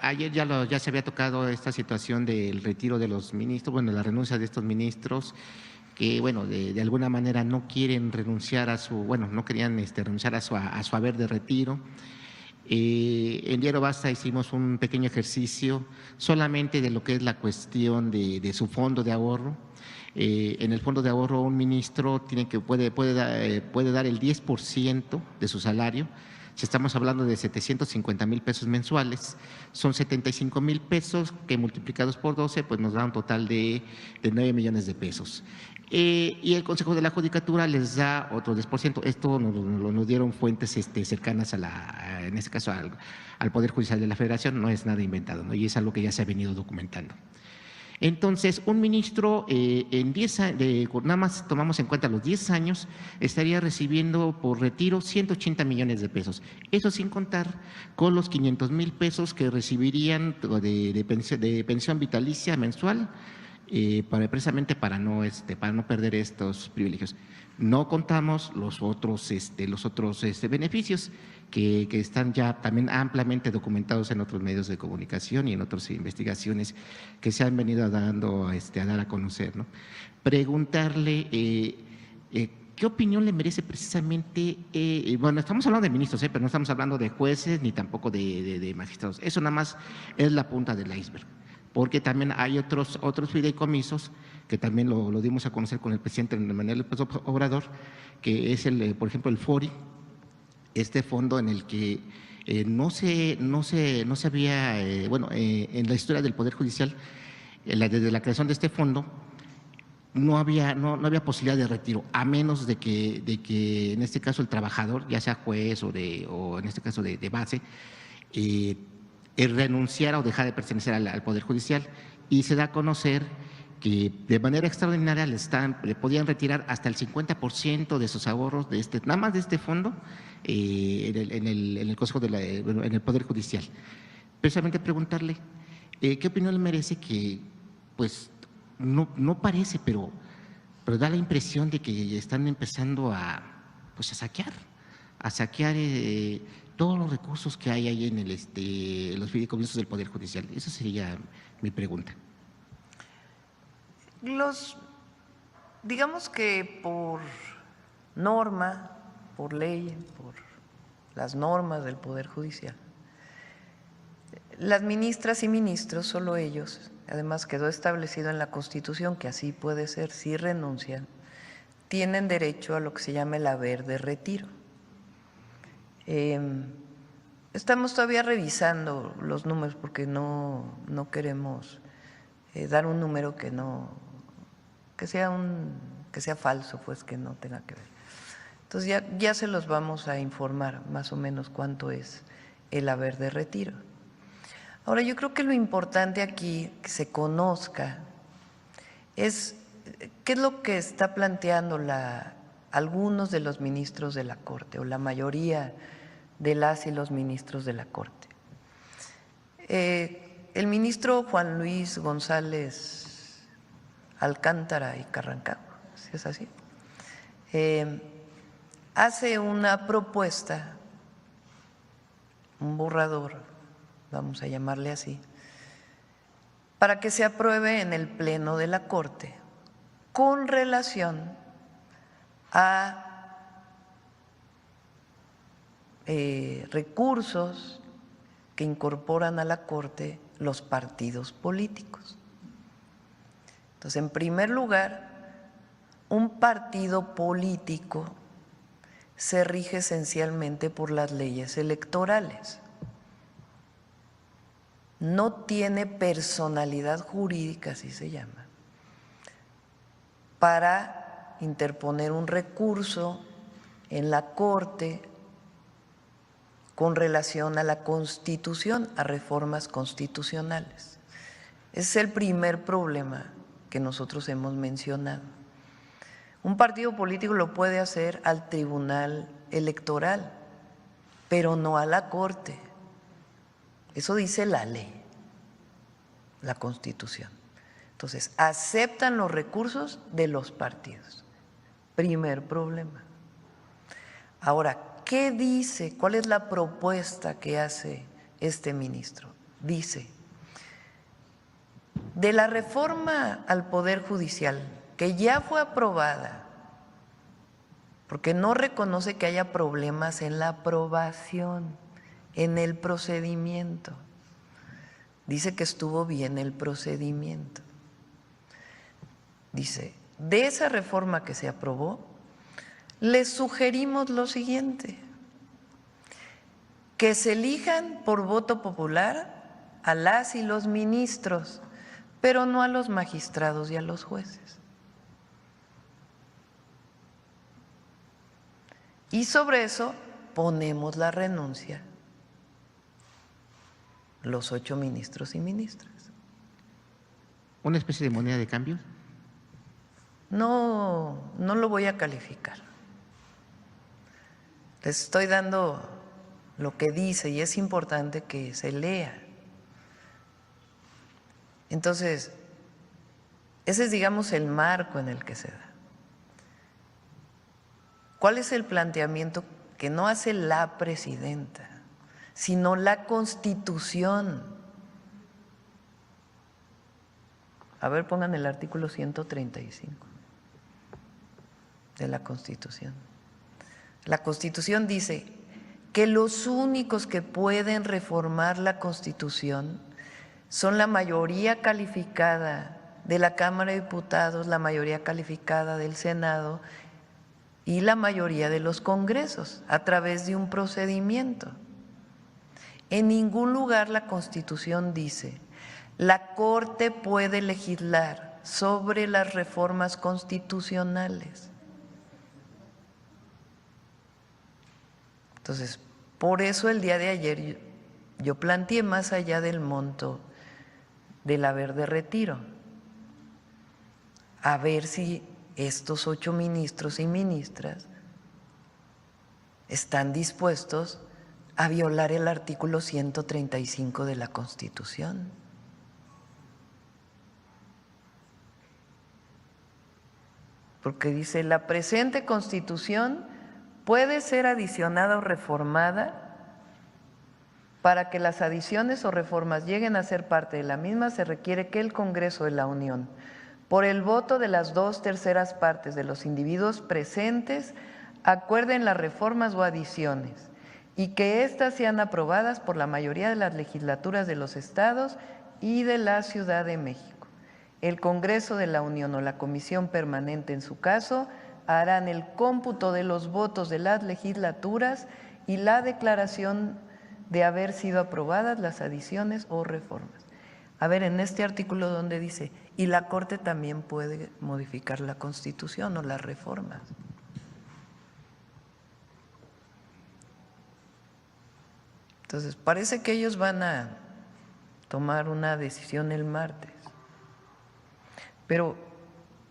Ayer ya se había tocado esta situación del retiro de los ministros, bueno, la renuncia de estos ministros que, bueno, de alguna manera no quieren renunciar bueno, no querían renunciar a su haber de retiro. En Diario Basta hicimos un pequeño ejercicio solamente de lo que es la cuestión de su fondo de ahorro. En el fondo de ahorro un ministro puede dar el 10% de su salario. Si estamos hablando de 750,000 pesos mensuales, son 75,000 pesos que multiplicados por 12 pues nos da un total de 9 millones de pesos. Y el Consejo de la Judicatura les da otro 10%. Esto nos dieron fuentes cercanas en este caso al Poder Judicial de la Federación, no es nada inventado, ¿no? Y es algo que ya se ha venido documentando. Entonces, un ministro en 10 años, nada más tomamos en cuenta los 10 años, estaría recibiendo por retiro 180 millones de pesos. Eso sin contar con los 500,000 pesos que recibirían de pensión vitalicia mensual, precisamente para no perder estos privilegios. No contamos los otros beneficios que están ya también ampliamente documentados en otros medios de comunicación y en otras investigaciones que se han venido dando a dar a conocer, ¿no? Preguntarle ¿qué opinión le merece precisamente? Bueno, estamos hablando de ministros, pero no estamos hablando de jueces ni tampoco de magistrados. Eso nada más es la punta del iceberg, porque también hay otros fideicomisos que también lo dimos a conocer con el presidente Manuel López Obrador, que es por ejemplo, el FORI, este fondo en el que no se había, en la historia del Poder Judicial, desde la creación de este fondo, no había posibilidad de retiro, a menos de que en este caso el trabajador, ya sea juez o en este caso de base, renunciara o dejara de pertenecer al Poder Judicial. Y se da a conocer que de manera extraordinaria le podían retirar hasta el 50% de sus ahorros nada más de este fondo en el Consejo en el Poder Judicial. Precisamente preguntarle qué opinión le merece que, pues, no parece, pero da la impresión de que están empezando a saquear todos los recursos que hay ahí en los fideicomisos del Poder Judicial. Esa sería mi pregunta. Digamos que por norma, por ley, por las normas del Poder Judicial, las ministras y ministros, solo ellos, además quedó establecido en la Constitución que así puede ser si renuncian, tienen derecho a lo que se llama el haber de retiro. Estamos todavía revisando los números porque no queremos dar un número que sea falso, pues que no tenga que ver. Entonces ya se los vamos a informar más o menos cuánto es el haber de retiro. Ahora, yo creo que lo importante aquí que se conozca es qué es lo que está planteando algunos de los ministros de la Corte o la mayoría de las y los ministros de la Corte. El ministro Juan Luis González Alcántara y Carrancabo, si es así, hace una propuesta, un borrador, vamos a llamarle así, para que se apruebe en el Pleno de la Corte con relación a recursos que incorporan a la Corte los partidos políticos. Entonces, en primer lugar, un partido político se rige esencialmente por las leyes electorales. No tiene personalidad jurídica, así se llama, para interponer un recurso en la Corte con relación a la Constitución, a reformas constitucionales. Ese es el primer problema que nosotros hemos mencionado. Un partido político lo puede hacer al Tribunal Electoral, pero no a la Corte. Eso dice la ley, la Constitución. Entonces, aceptan los recursos de los partidos. Primer problema. Ahora, ¿qué dice? ¿Cuál es la propuesta que hace este ministro? dice, de la reforma al Poder Judicial, que ya fue aprobada, porque no reconoce que haya problemas en la aprobación, en el procedimiento. Dice que estuvo bien el procedimiento. Dice, de esa reforma que se aprobó, les sugerimos lo siguiente: que se elijan por voto popular a las y los ministros, pero no a los magistrados y a los jueces. Y sobre eso ponemos la renuncia, los 8 ministros y ministras. ¿Una especie de moneda de cambio? No, no lo voy a calificar. Les estoy dando lo que dice y es importante que se lea. Entonces, ese es, digamos, el marco en el que se da. ¿Cuál es el planteamiento que no hace la presidenta, sino la Constitución? A ver, pongan el artículo 135 de la Constitución. La Constitución dice que los únicos que pueden reformar la Constitución son la mayoría calificada de la Cámara de Diputados, la mayoría calificada del Senado y la mayoría de los congresos, a través de un procedimiento. En ningún lugar la Constitución dice: la Corte puede legislar sobre las reformas constitucionales. Entonces, por eso el día de ayer yo planteé, más allá del monto del haber de retiro, a ver si estos 8 ministros y ministras están dispuestos a violar el artículo 135 de la Constitución. Porque dice: la presente Constitución puede ser adicionada o reformada. Para que las adiciones o reformas lleguen a ser parte de la misma, se requiere que el Congreso de la Unión, por el voto de las 2/3 partes de los individuos presentes, acuerden las reformas o adiciones y que éstas sean aprobadas por la mayoría de las legislaturas de los estados y de la Ciudad de México. El Congreso de la Unión o la Comisión Permanente, en su caso, harán el cómputo de los votos de las legislaturas y la declaración de haber sido aprobadas las adiciones o reformas. A ver, en este artículo donde dice, y la Corte también puede modificar la Constitución o las reformas. Entonces, parece que ellos van a tomar una decisión el martes. Pero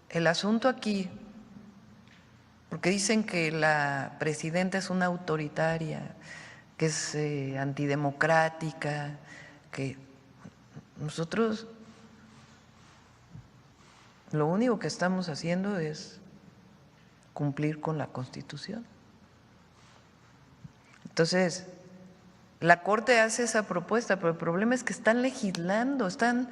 el asunto aquí, porque dicen que la presidenta es una autoritaria, que es antidemocrática, que nosotros lo único que estamos haciendo es cumplir con la Constitución. Entonces, la Corte hace esa propuesta, pero el problema es que están legislando, están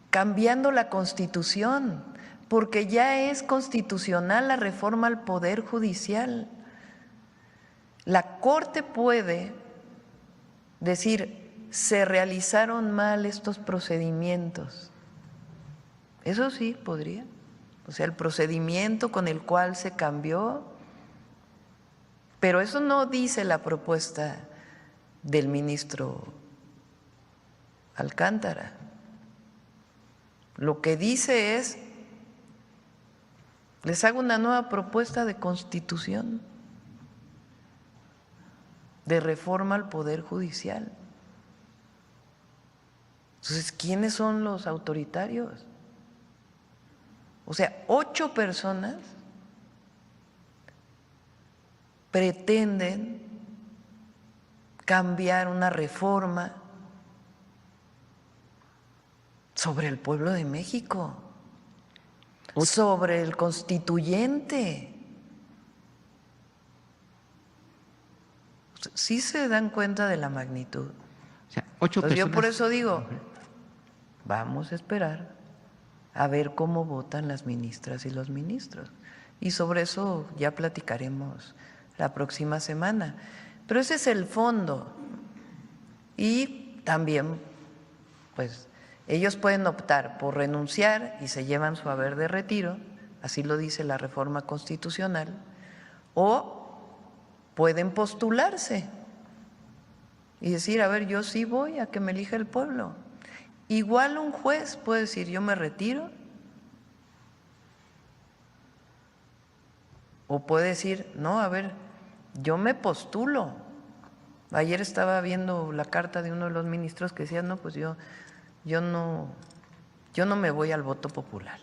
cambiando la Constitución, porque ya es constitucional la reforma al Poder Judicial. La Corte puede decir: se realizaron mal estos procedimientos. Eso sí podría. O sea, el procedimiento con el cual se cambió, pero eso no dice la propuesta del ministro Alcántara. Lo que dice es: les hago una nueva propuesta de constitución, de reforma al Poder Judicial. Entonces, ¿quiénes son los autoritarios? O sea, 8 personas pretenden cambiar una reforma sobre el pueblo de México, sobre el constituyente. ¿Sí se dan cuenta de la magnitud? O sea, 8 Entonces, personas. yo por eso digo, vamos a esperar a ver cómo votan las ministras y los ministros. Y sobre eso ya platicaremos la próxima semana. Pero ese es el fondo. Y también, pues, ellos pueden optar por renunciar y se llevan su haber de retiro, así lo dice la reforma constitucional, o pueden postularse y decir, a ver, yo sí voy a que me elija el pueblo. Igual un juez puede decir, yo me retiro, o puede decir, no, a ver, yo me postulo. Ayer estaba viendo la carta de uno de los ministros que decía, no, pues yo no me voy al voto popular.